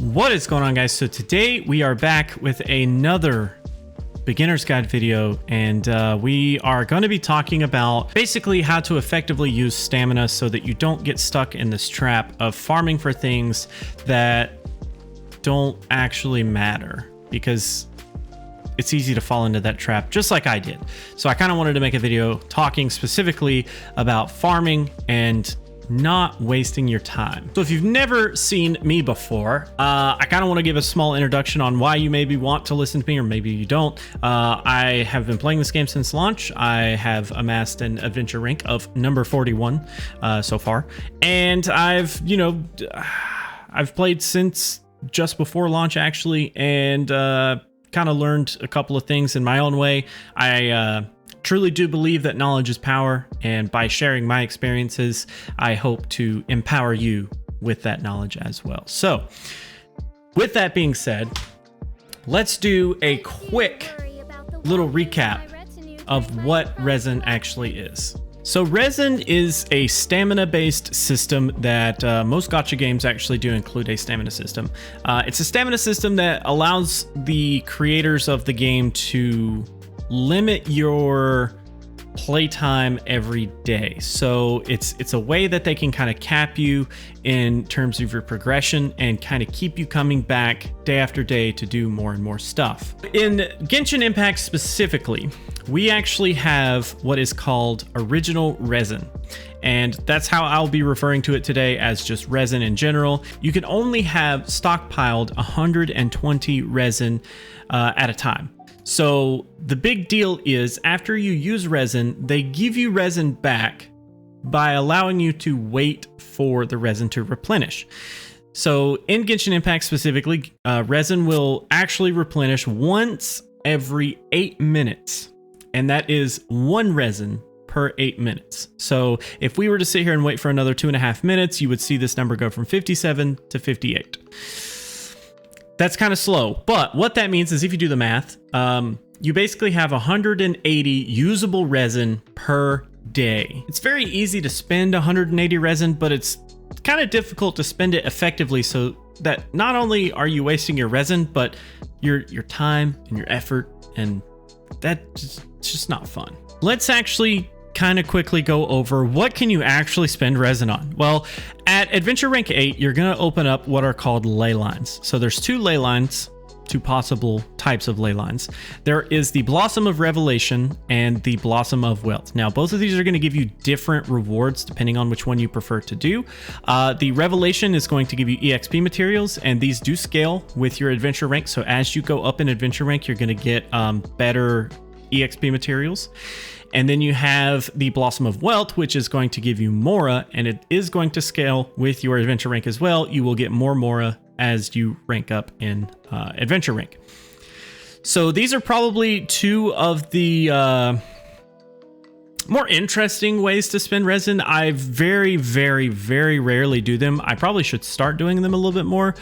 What is going on, guys? So today we are back with another beginner's guide video, and we are going to be talking about basically how to effectively use stamina so that you don't get stuck in this trap of farming for things that don't actually matter, because it's easy to fall into that trap just like I did. So I kind of wanted to make a video talking specifically about farming and not wasting your time. So if you've never seen me before, I kind of want to give a small introduction on why you maybe want to listen to me, or maybe you don't. I have been playing this game since launch. I have amassed an adventure rank of number 41 so far, and I've played since just before launch actually, and kind of learned a couple of things in my own way. I truly do believe that knowledge is power, and by sharing my experiences, I hope to empower you with that knowledge as well. So with that being said, let's do a quick little recap of what Resin actually is. So Resin is a stamina-based system that most gacha games actually do include a stamina system. It's a stamina system that allows the creators of the game to limit your playtime every day. So it's a way that they can kind of cap you in terms of your progression and kind of keep you coming back day after day to do more and more stuff. In Genshin Impact specifically, we actually have what is called original resin, and that's how I'll be referring to it today, as just resin in general. You can only have stockpiled 120 resin at a time. So the big deal is, after you use resin, they give you resin back by allowing you to wait for the resin to replenish. So in Genshin Impact specifically, resin will actually replenish once every 8 minutes. And that is 1 resin per 8 minutes. So if we were to sit here and wait for another 2.5 minutes, you would see this number go from 57 to 58. That's kind of slow, but what that means is, if you do the math, you basically have 180 usable resin per day. It's very easy to spend 180 resin, but it's kind of difficult to spend it effectively, so that not only are you wasting your resin, but your time and your effort, and it's just not fun. Let's actually kind of quickly go over what can you actually spend resin on. Well, at adventure rank 8, you're going to open up what are called ley lines. So there's 2 ley lines, 2 possible types of ley lines. There is the Blossom of Revelation and the Blossom of Wealth. Now, both of these are going to give you different rewards depending on which one you prefer to do. The Revelation is going to give you EXP materials, and these do scale with your adventure rank. So as you go up in adventure rank, you're going to get better EXP materials. And then you have the Blossom of Wealth, which is going to give you Mora, and it is going to scale with your adventure rank as well. You will get more Mora as you rank up in adventure rank. So these are probably 2 of the more interesting ways to spend resin. I very, very, very rarely do them. I probably should start doing them a little bit more.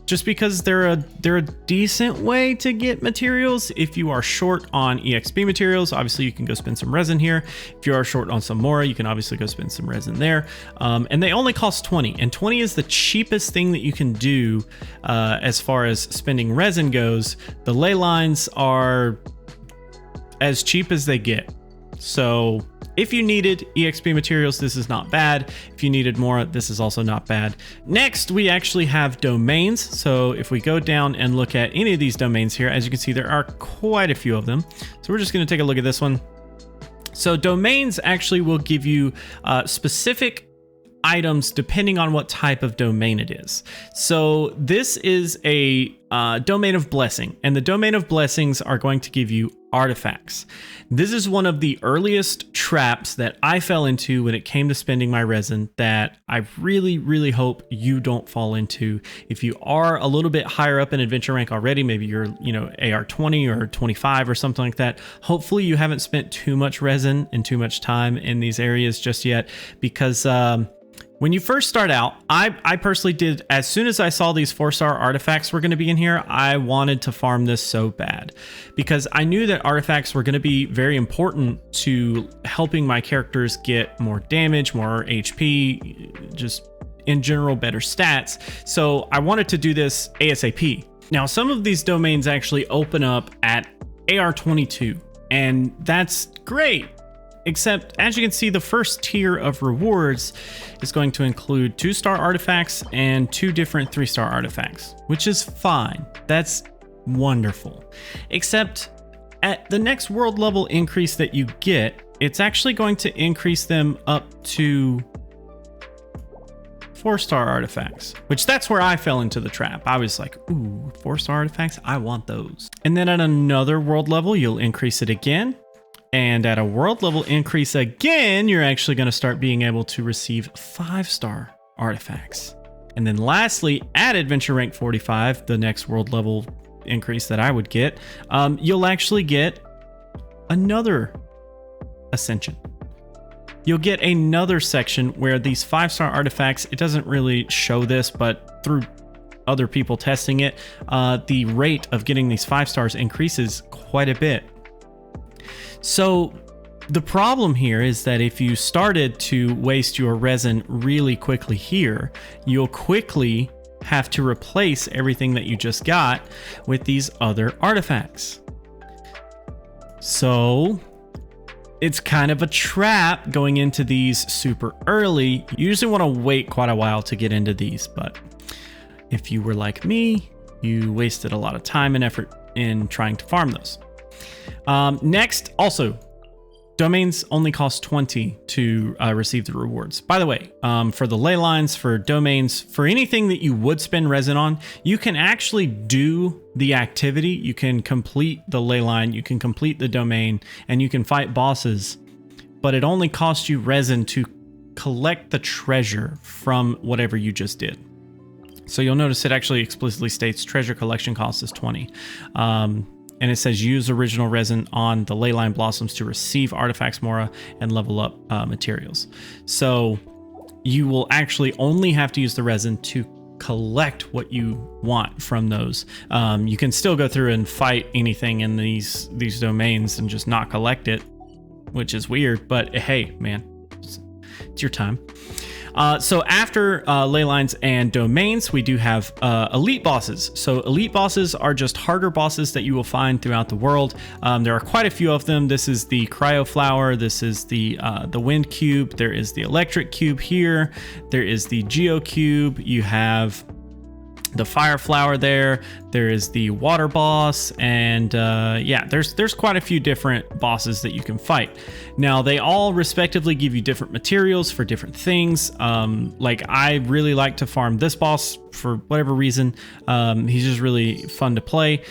Just because they're a decent way to get materials. If you are short on EXP materials, obviously you can go spend some resin here. If you are short on some Mora, you can obviously go spend some resin there. And they only cost 20, and 20 is the cheapest thing that you can do as far as spending resin goes. The ley lines are as cheap as they get. So if you needed EXP materials, this is not bad. If you needed more, this is also not bad. Next, we actually have domains. So if we go down and look at any of these domains here, as you can see, there are quite a few of them. So we're just going to take a look at this one. So domains actually will give you specific items depending on what type of domain it is. So this is a domain of blessing, and the domain of blessings are going to give you artifacts. This is one of the earliest traps that I fell into when it came to spending my resin that I really, really hope you don't fall into. If you are a little bit higher up in adventure rank already, maybe you're, AR 20 or 25 or something like that, hopefully you haven't spent too much resin and too much time in these areas just yet, because when you first start out, I personally did, as soon as I saw these 4-star artifacts were going to be in here, I wanted to farm this so bad, because I knew that artifacts were going to be very important to helping my characters get more damage, more HP, just in general better stats. So I wanted to do this ASAP. Now, some of these domains actually open up at AR22, and that's great. Except, as you can see, the first tier of rewards is going to include 2-star artifacts and 2 different 3-star artifacts, which is fine. That's wonderful. Except at the next world level increase that you get, it's actually going to increase them up to 4-star artifacts, which that's where I fell into the trap. I was like, ooh, 4-star artifacts, I want those. And then at another world level, you'll increase it again. And at a world level increase again, you're actually going to start being able to receive 5-star artifacts. And then lastly, at adventure rank 45, the next world level increase that I would get, you'll actually get another ascension. You'll get another section where these 5-star artifacts, it doesn't really show this, but through other people testing it, the rate of getting these 5 stars increases quite a bit. So the problem here is that if you started to waste your resin really quickly here, you'll quickly have to replace everything that you just got with these other artifacts. So it's kind of a trap going into these super early. You usually want to wait quite a while to get into these, but if you were like me, you wasted a lot of time and effort in trying to farm those. Next, also, domains only cost 20 to receive the rewards. By the way, for the ley lines, for domains, for anything that you would spend resin on, you can actually do the activity. You can complete the ley line, you can complete the domain, and you can fight bosses, but it only costs you resin to collect the treasure from whatever you just did. So you'll notice it actually explicitly states treasure collection cost is 20. And it says use original resin on the ley line blossoms to receive artifacts mora and level up materials. So you will actually only have to use the resin to collect what you want from those. You can still go through and fight anything in these domains and just not collect it, which is weird, but hey, man, it's your time. So after ley lines and domains, we do have elite bosses. So elite bosses are just harder bosses that you will find throughout the world. There are quite a few of them. This is the cryo flower. This is the wind cube. There is the electric cube here. There is the geo cube. You have the fire flower there. There is the water boss, and yeah, there's quite a few different bosses that you can fight. Now they all respectively give you different materials for different things. Like I really like to farm this boss for whatever reason. He's just really fun to play.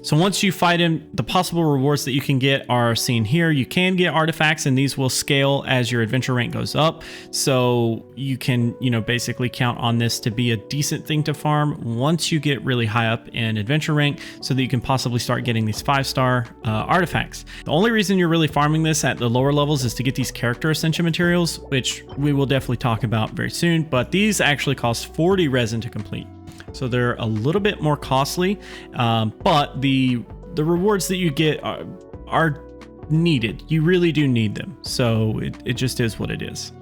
So once you fight him, the possible rewards that you can get are seen here. You can get artifacts, and these will scale as your adventure rank goes up. So you can, basically count on this to be a decent thing to farm once you get really high up in adventure rank, so that you can possibly start getting these 5-star artifacts. The only reason you're really farming this at the lower levels is to get these character ascension materials, which we will definitely talk about very soon. But these actually cost 40 resin to complete. So they're a little bit more costly, but the rewards that you get are needed. You really do need them. So it just is what it is.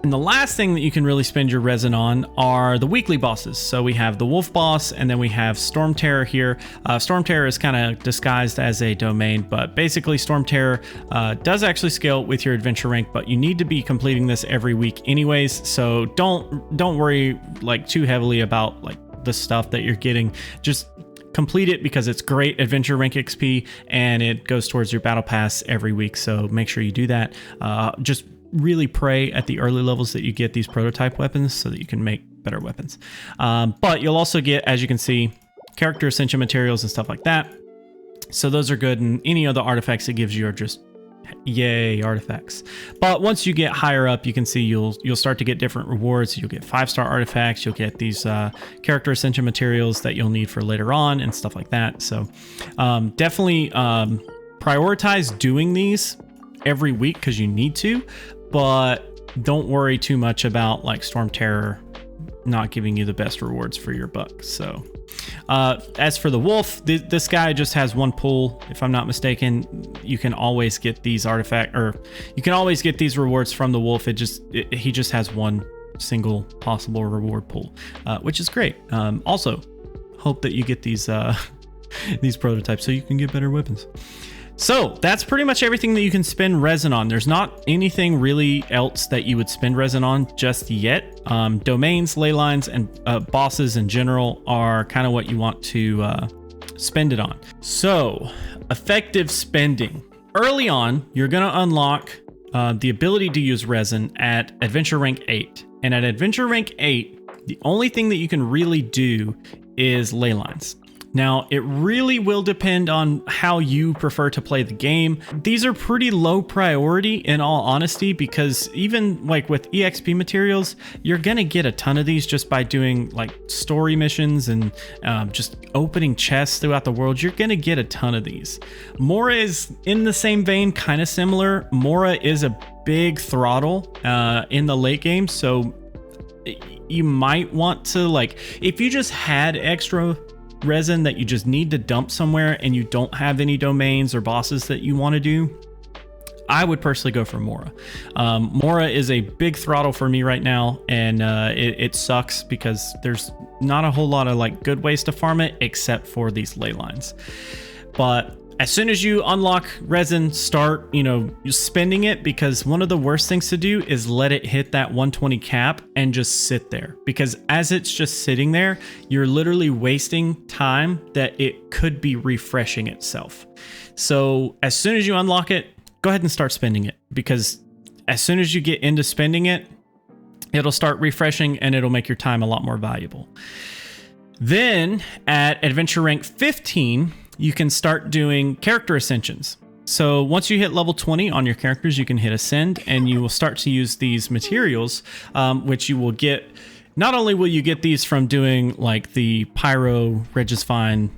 And the last thing that you can really spend your resin on are the weekly bosses. So we have the Wolf Boss, and then we have Storm Terror here. Storm Terror is kind of disguised as a domain, but basically Storm Terror does actually scale with your adventure rank, but you need to be completing this every week anyways. So don't worry like too heavily about like the stuff that you're getting. Just complete it because it's great adventure rank XP, and it goes towards your battle pass every week. So make sure you do that. Just really pray at the early levels that you get these prototype weapons so that you can make better weapons. But you'll also get, as you can see, character ascension materials and stuff like that. So those are good, and any other artifacts it gives you are just yay artifacts. But once you get higher up, you can see you'll start to get different rewards. You'll get 5-star artifacts. You'll get these character ascension materials that you'll need for later on and stuff like that. So definitely prioritize doing these every week because you need to. But don't worry too much about like Storm Terror not giving you the best rewards for your buck. So as for the wolf, this guy just has one pull, if I'm not mistaken. You can always get these you can always get these rewards from the wolf. He just has one single possible reward pool, which is great. Also hope that you get these these prototypes so you can get better weapons. So that's pretty much everything that you can spend resin on. There's not anything really else that you would spend resin on just yet. Domains, ley lines, and bosses in general are kind of what you want to spend it on. So effective spending. Early on, you're going to unlock the ability to use resin at Adventure Rank 8. And at Adventure Rank 8, the only thing that you can really do is ley lines. Now, it really will depend on how you prefer to play the game. These are pretty low priority in all honesty, because even like with EXP materials, you're gonna get a ton of these just by doing like story missions and just opening chests throughout the world. You're gonna get a ton of these. Mora is in the same vein, kind of similar. Mora is a big throttle in the late game, so you might want to, like, if you just had extra resin that you just need to dump somewhere and you don't have any domains or bosses that you want to do, I would personally go for Mora. Mora is a big throttle for me right now, and it sucks because there's not a whole lot of like good ways to farm it except for these ley lines. But as soon as you unlock resin, start, spending it, because one of the worst things to do is let it hit that 120 cap and just sit there, because as it's just sitting there, you're literally wasting time that it could be refreshing itself. So as soon as you unlock it, go ahead and start spending it, because as soon as you get into spending it, it'll start refreshing and it'll make your time a lot more valuable. Then at Adventure Rank 15, you can start doing character ascensions. So once you hit level 20 on your characters, you can hit ascend, and you will start to use these materials, which you will get. Not only will you get these from doing like the Pyro, Regisfine,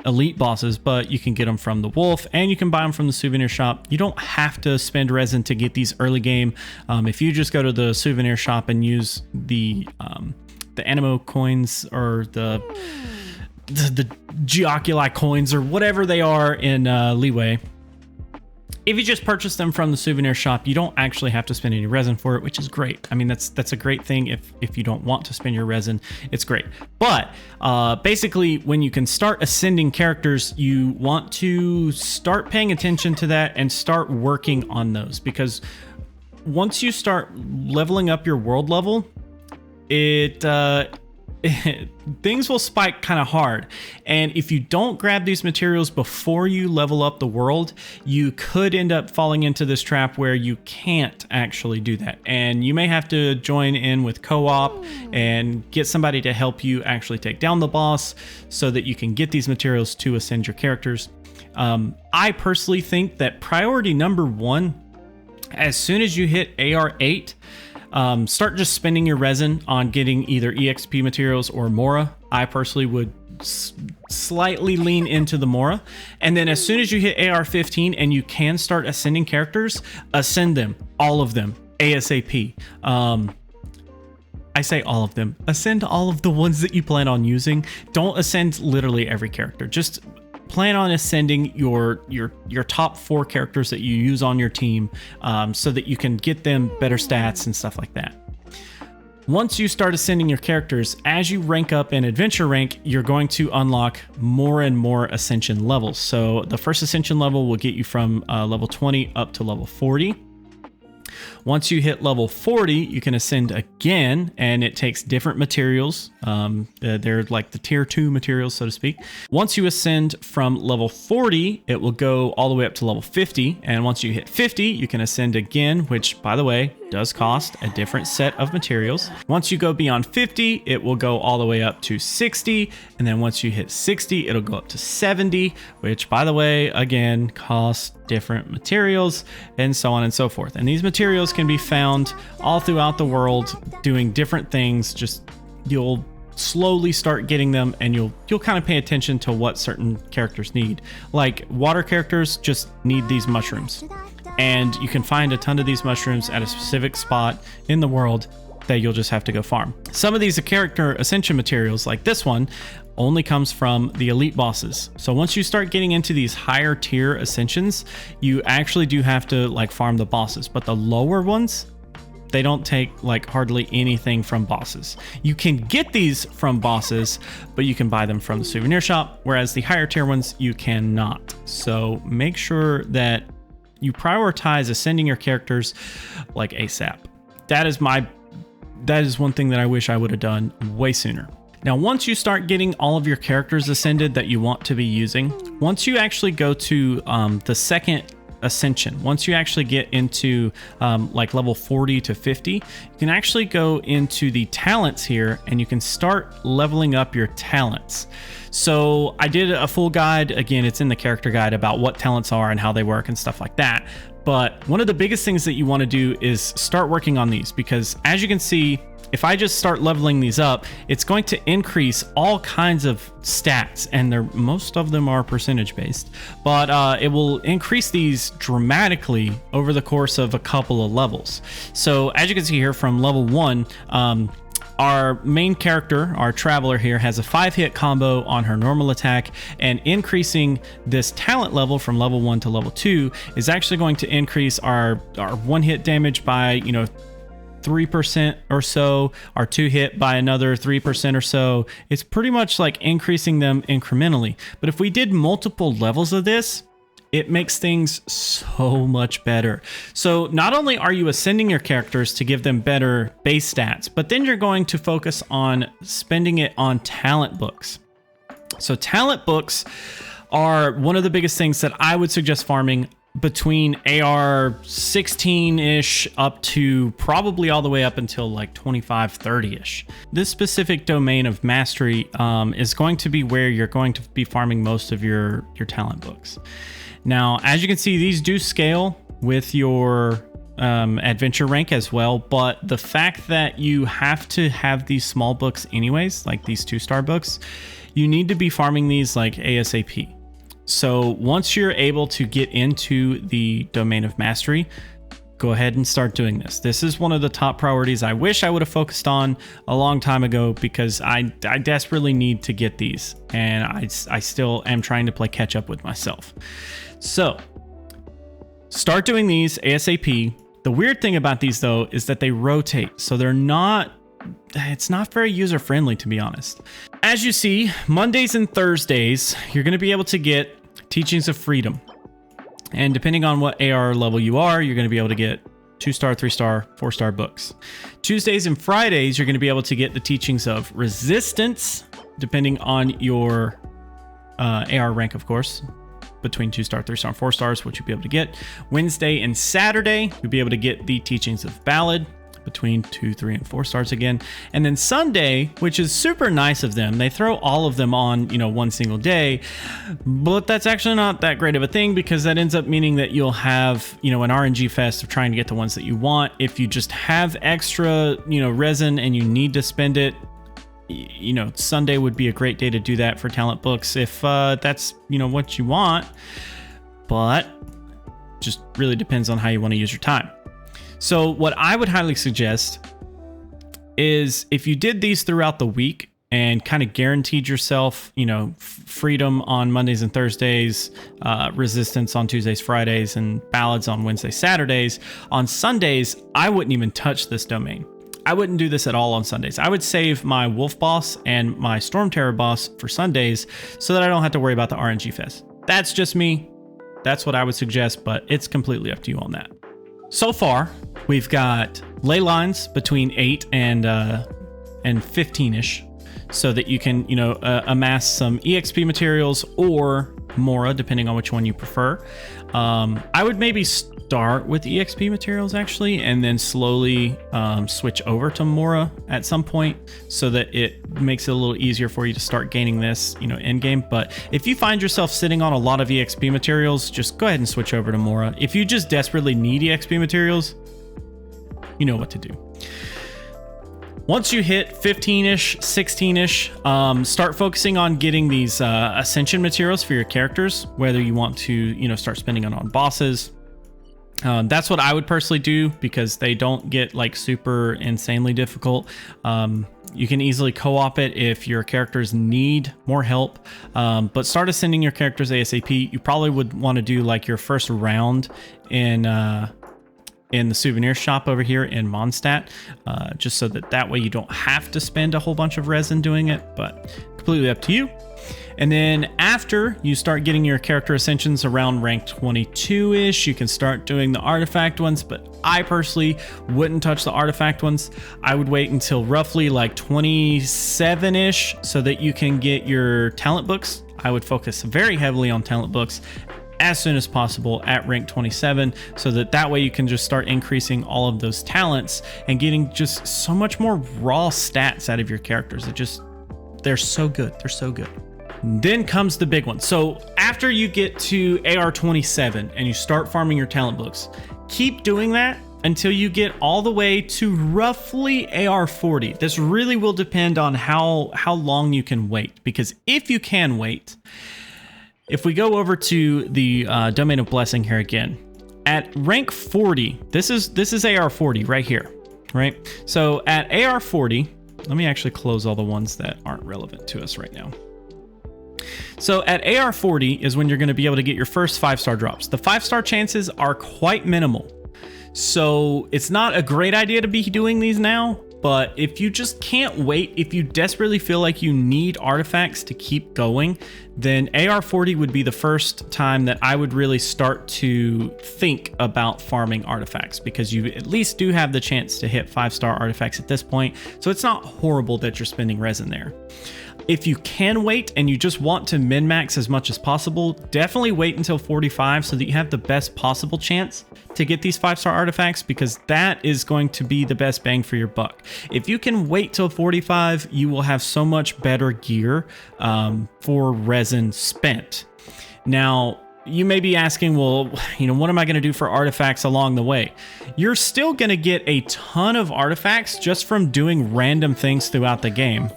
elite bosses, but you can get them from the wolf, and you can buy them from the souvenir shop. You don't have to spend resin to get these early game. If you just go to the souvenir shop and use the Animo coins or the Geoculi coins or whatever they are in Leeway, if you just purchase them from the souvenir shop, you don't actually have to spend any resin for it, which is great. I mean, that's a great thing. If you don't want to spend your resin, it's great. But basically, when you can start ascending characters, you want to start paying attention to that and start working on those, because once you start leveling up your world level, things will spike kind of hard. And if you don't grab these materials before you level up the world, you could end up falling into this trap where you can't actually do that. And you may have to join in with co-op and get somebody to help you actually take down the boss so that you can get these materials to ascend your characters. I personally think that priority number one, as soon as you hit AR8, start just spending your resin on getting either EXP materials or Mora. I personally would slightly lean into the Mora. And then as soon as you hit AR15 and you can start ascending characters, ascend them, all of them, ASAP. I say all of them. Ascend all of the ones that you plan on using. Don't ascend literally every character. Just plan on ascending your top 4 characters that you use on your team, so that you can get them better stats and stuff like that. Once you start ascending your characters, as you rank up in adventure rank, you're going to unlock more and more ascension levels. So the first ascension level will get you from level 20 up to level 40. Once you hit level 40, you can ascend again, and it takes different materials. They're like the tier 2 materials, so to speak. Once you ascend from level 40, it will go all the way up to level 50. And once you hit 50, you can ascend again, which, by the way, does cost a different set of materials. Once you go beyond 50, it will go all the way up to 60. And then once you hit 60, it'll go up to 70, which, by the way, again, costs different materials, and so on and so forth. And these materials can be found all throughout the world doing different things. Just you'll slowly start getting them, and you'll kind of pay attention to what certain characters need. Like water characters just need these mushrooms, and you can find a ton of these mushrooms at a specific spot in the world. that you'll just have to go farm. Some of these character ascension materials, like this one, only comes from the elite bosses. So once you start getting into these higher tier ascensions, you actually do have to like farm the bosses, but the lower ones, they don't take like hardly anything from bosses. You can get these from bosses, but you can buy them from the souvenir shop, whereas the higher tier ones you cannot. So make sure that you prioritize ascending your characters like ASAP. That is one thing that I wish I would have done way sooner. Now, once you start getting all of your characters ascended that you want to be using, once you actually go to the second ascension, once you actually get into like level 40 to 50, you can actually go into the talents here and you can start leveling up your talents. So I did a full guide, again, it's in the character guide, about what talents are and how they work and stuff like that. But one of the biggest things that you want to do is start working on these, because as you can see, if I just start leveling these up, it's going to increase all kinds of stats, and most of them are percentage based, but it will increase these dramatically over the course of a couple of levels. So as you can see here from level 1, our main character, our traveler here, has a 5-hit combo on her normal attack, and increasing this talent level from level 1 to level 2 is actually going to increase our 1-hit damage by, 3% or so, our 2-hit by another 3% or so. It's pretty much like increasing them incrementally. But if we did multiple levels of this, it makes things so much better. So not only are you ascending your characters to give them better base stats, but then you're going to focus on spending it on talent books. So talent books are one of the biggest things that I would suggest farming between AR 16-ish up to probably all the way up until like 25, 30-ish. This specific domain of mastery is going to be where you're going to be farming most of your talent books. Now, as you can see, these do scale with your adventure rank as well, but the fact that you have to have these small books anyways, like these 2-star books, you need to be farming these like ASAP. So once you're able to get into the domain of mastery, go ahead and start doing this. This is one of the top priorities I wish I would have focused on a long time ago, because I desperately need to get these, and I still am trying to play catch up with myself. So start doing these ASAP. The weird thing about these though is that they rotate, so it's not very user friendly, to be honest. As you see, Mondays and Thursdays, you're going to be able to get Teachings of Freedom. And depending on what AR level you are, you're going to be able to get 2-star, 3-star, 4-star books. Tuesdays and Fridays, you're going to be able to get the Teachings of Resistance, depending on your AR rank, of course. Between 2-star, 3-star, and 4 stars, which you'll be able to get. Wednesday and Saturday, you'll be able to get the Teachings of Ballad, between 2, 3, and 4 stars again. And then Sunday, which is super nice of them, they throw all of them on, one single day, but that's actually not that great of a thing, because that ends up meaning that you'll have, an RNG fest of trying to get the ones that you want. If you just have extra, resin and you need to spend it, Sunday would be a great day to do that for talent books if that's, what you want, but just really depends on how you want to use your time. So what I would highly suggest is if you did these throughout the week and kind of guaranteed yourself, freedom on Mondays and Thursdays, resistance on Tuesdays, Fridays, and ballads on Wednesdays, Saturdays. On Sundays, I wouldn't even touch this domain. I wouldn't do this at all on Sundays. I would save my Wolf boss and my Storm Terror boss for Sundays so that I don't have to worry about the RNG fest. That's just me. That's what I would suggest, but it's completely up to you on that. So far, we've got ley lines between 8 and 15-ish, so that you can, amass some EXP materials or Mora, depending on which one you prefer. I would maybe start with EXP materials actually, and then slowly switch over to Mora at some point, so that it makes it a little easier for you to start gaining this, in game. But if you find yourself sitting on a lot of EXP materials, just go ahead and switch over to Mora. If you just desperately need EXP materials, you know what to do. Once you hit 15-ish, 16-ish, start focusing on getting these ascension materials for your characters, whether you want to, start spending it on bosses, That's what I would personally do because they don't get like super insanely difficult. You can easily co-op it if your characters need more help, but start ascending your characters ASAP. You probably would want to do like your first round in the souvenir shop over here in Mondstadt, just so that way you don't have to spend a whole bunch of resin doing it, but completely up to you. And then after you start getting your character ascensions around rank 22-ish, you can start doing the artifact ones, but I personally wouldn't touch the artifact ones. I would wait until roughly like 27-ish so that you can get your talent books. I would focus very heavily on talent books as soon as possible at rank 27, so that way you can just start increasing all of those talents and getting just so much more raw stats out of your characters. They're so good. They're so good. Then comes the big one. So after you get to AR 27 and you start farming your talent books, keep doing that until you get all the way to roughly AR 40. This really will depend on how long you can wait, because if you can wait, if we go over to the Domain of Blessing here again, at rank 40, this is AR 40 right here, right? So at AR 40, let me actually close all the ones that aren't relevant to us right now. So at AR 40 is when you're going to be able to get your first 5-star drops. The 5-star chances are quite minimal, so it's not a great idea to be doing these now. But if you just can't wait, if you desperately feel like you need artifacts to keep going, then AR 40 would be the first time that I would really start to think about farming artifacts, because you at least do have the chance to hit 5-star artifacts at this point. So it's not horrible that you're spending resin there. If you can wait and you just want to min-max as much as possible, definitely wait until 45 so that you have the best possible chance to get these 5-star artifacts, because that is going to be the best bang for your buck. If you can wait till 45, you will have so much better gear for resin spent. Now, you may be asking, well, what am I going to do for artifacts along the way? You're still going to get a ton of artifacts just from doing random things throughout the game.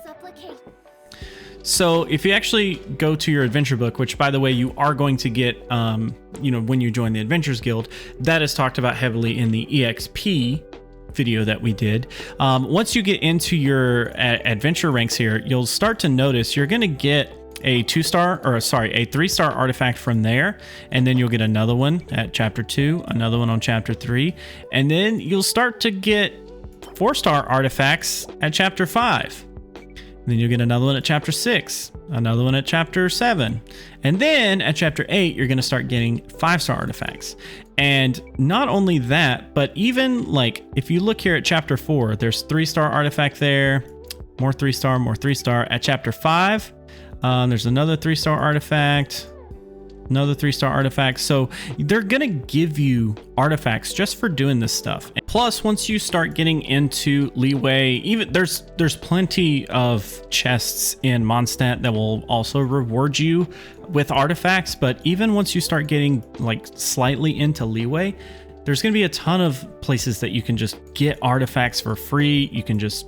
So if you actually go to your adventure book, which by the way, you are going to get, when you join the Adventures Guild, that is talked about heavily in the EXP video that we did. Once you get into your adventure ranks here, you'll start to notice you're going to get a 3-star artifact from there. And then you'll get another one at chapter 2, another one on chapter 3. And then you'll start to get 4-star artifacts at chapter 5. Then you'll get another one at chapter 6, another one at chapter 7. And then at chapter 8, you're going to start getting 5-star artifacts. And not only that, but even like if you look here at chapter 4, there's 3-star artifact there, more 3-star, more 3-star. At chapter 5, there's another 3-star artifact, another 3-star artifact. So they're gonna give you artifacts just for doing this stuff. Plus, once you start getting into leeway, even there's plenty of chests in Mondstadt that will also reward you with artifacts. But even once you start getting like slightly into leeway, there's going to be a ton of places that you can just get artifacts for free. You can just,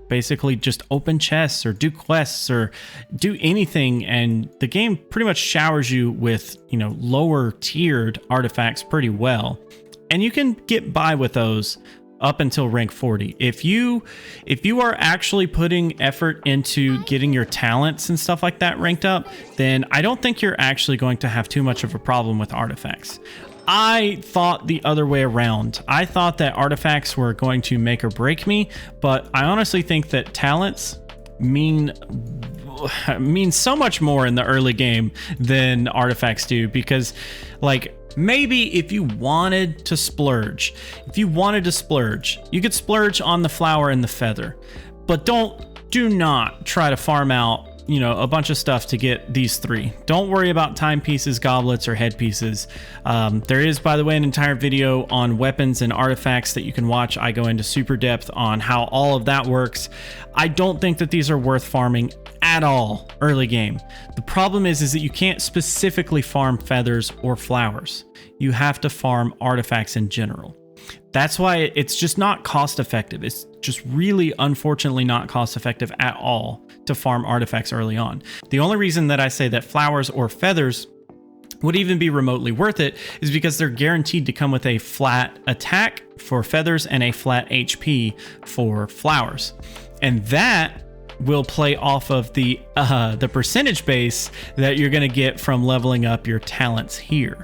basically just open chests or do quests or do anything. And the game pretty much showers you with, lower tiered artifacts pretty well. And you can get by with those up until rank 40. If you are actually putting effort into getting your talents and stuff like that ranked up, then I don't think you're actually going to have too much of a problem with artifacts. I thought the other way around. I thought that artifacts were going to make or break me, but I honestly think that talents mean so much more in the early game than artifacts do, because like maybe if you wanted to splurge, you could splurge on the flower and the feather, but do not try to farm out a bunch of stuff to get these 3. Don't worry about timepieces, goblets, or headpieces. There is, by the way, an entire video on weapons and artifacts that you can watch. I go into super depth on how all of that works. I don't think that these are worth farming at all early game. The problem is that you can't specifically farm feathers or flowers. You have to farm artifacts in general. That's why it's just not cost effective. It's just really, unfortunately, not cost effective at all to farm artifacts early on. The only reason that I say that flowers or feathers would even be remotely worth it is because they're guaranteed to come with a flat attack for feathers and a flat HP for flowers. And that will play off of the percentage base that you're going to get from leveling up your talents here.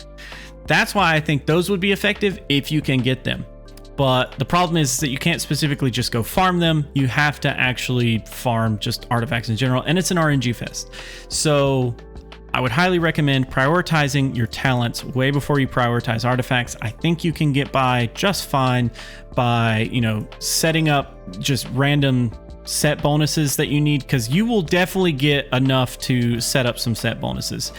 That's why I think those would be effective if you can get them. But the problem is that you can't specifically just go farm them. You have to actually farm just artifacts in general, and it's an RNG fest. So I would highly recommend prioritizing your talents way before you prioritize artifacts. I think you can get by just fine by, setting up just random set bonuses that you need, because you will definitely get enough to set up some set bonuses.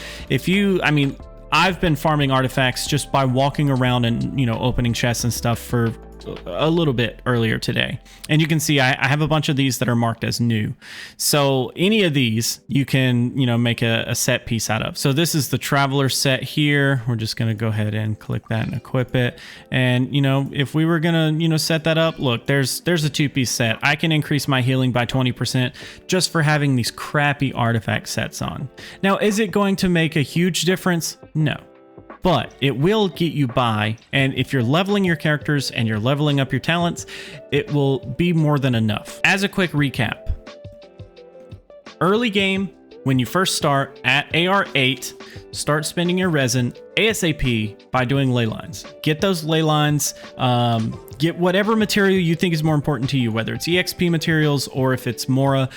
I've been farming artifacts just by walking around and, opening chests and stuff for a little bit earlier today. And you can see I have a bunch of these that are marked as new. So any of these you can, make a set piece out of. So this is the Traveler set here. We're just going to go ahead and click that and equip it. And, if we were going to, set that up, look, there's a 2-piece set. I can increase my healing by 20% just for having these crappy artifact sets on. Now, is it going to make a huge difference? No. But it will get you by, and if you're leveling your characters and you're leveling up your talents, it will be more than enough. As a quick recap, early game, when you first start at AR 8, start spending your resin ASAP by doing ley lines. Get those ley lines, get whatever material you think is more important to you, whether it's EXP materials or if it's Mora.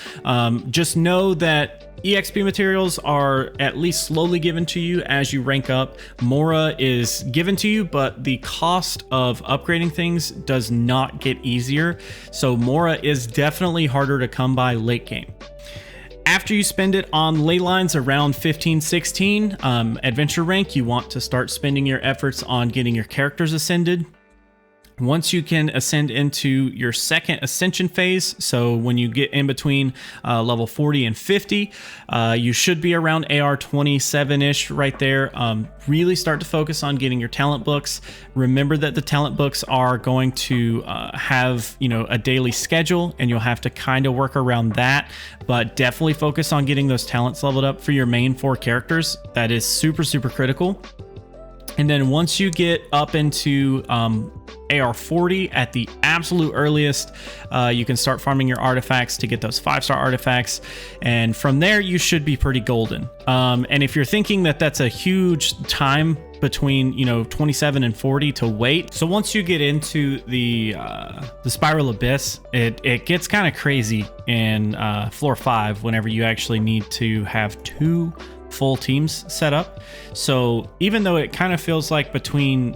Just know that EXP materials are at least slowly given to you as you rank up. Mora is given to you, but the cost of upgrading things does not get easier. So Mora is definitely harder to come by late game. After you spend it on ley lines around 15, 16, adventure rank, you want to start spending your efforts on getting your characters ascended. Once you can ascend into your second ascension phase, so when you get in between level 40 and 50, you should be around AR 27-ish right there. Really start to focus on getting your talent books. Remember that the talent books are going to have, a daily schedule, and you'll have to kind of work around that, but definitely focus on getting those talents leveled up for your main 4 characters. That is super, super critical. And then once you get up into AR 40 at the absolute earliest, you can start farming your artifacts to get those 5-star artifacts. And from there, you should be pretty golden. And if you're thinking that that's a huge time between 27 and 40 to wait, so once you get into the Spiral Abyss, it gets kind of crazy in floor 5 whenever you actually need to have 2 full teams set up. So even though it kind of feels like between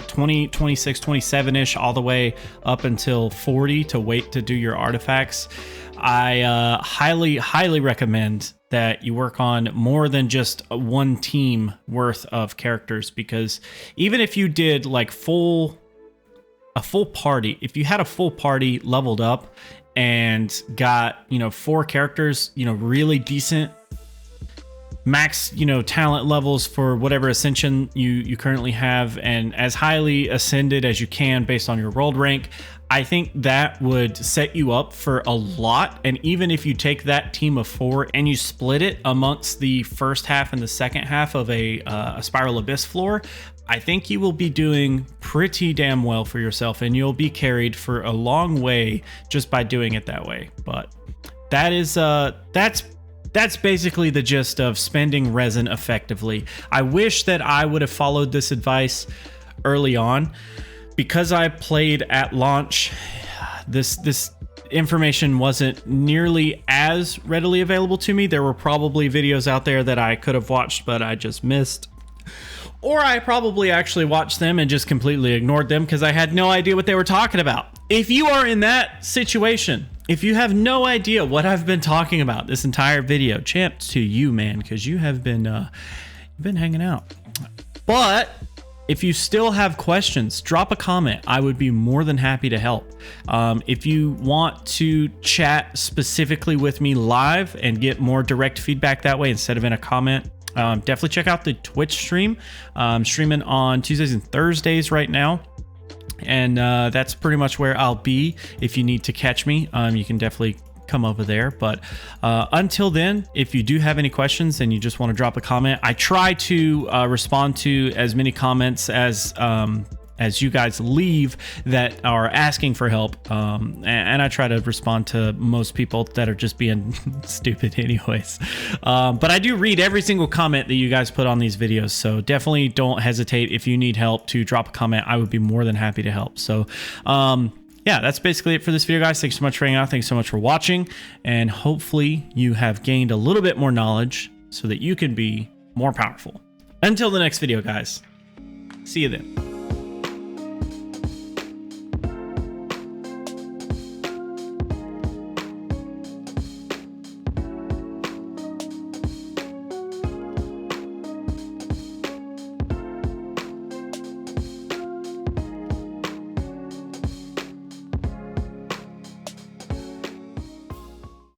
20, 26, 27-ish all the way up until 40 to wait to do your artifacts, I highly recommend that you work on more than just one team worth of characters, because even if you did like a full party, if you had a full party leveled up and got 4 characters, really decent max talent levels for whatever ascension you currently have, and as highly ascended as you can based on your world rank, I think that would set you up for a lot. And even if you take that team of 4 and you split it amongst the first half and the second half of a Spiral Abyss floor, I think you will be doing pretty damn well for yourself, and you'll be carried for a long way just by doing it that way. But that is that's basically the gist of spending resin effectively. I wish that I would have followed this advice early on. Because I played at launch, this information wasn't nearly as readily available to me. There were probably videos out there that I could have watched, but I just missed. Or I probably actually watched them and just completely ignored them because I had no idea what they were talking about. If you are in that situation, if you have no idea what I've been talking about this entire video, champs to you, man, because you have been you've been hanging out. But if you still have questions, drop a comment. I would be more than happy to help. If you want to chat specifically with me live and get more direct feedback that way instead of in a comment, definitely check out the Twitch stream. I'm streaming on Tuesdays and Thursdays right now. And that's pretty much where I'll be. If you need to catch me, you can definitely come over there. But until then, if you do have any questions and you just want to drop a comment, I try to respond to as many comments as you guys leave that are asking for help, and I try to respond to most people that are just being stupid anyways, but I do read every single comment that you guys put on these videos, so definitely don't hesitate if you need help to drop a comment. I would be more than happy to help. So yeah, that's basically it for this video, guys. Thanks so much for hanging out. Thanks so much for watching, and hopefully you have gained a little bit more knowledge so that you can be more powerful. Until the next video, guys, see you then.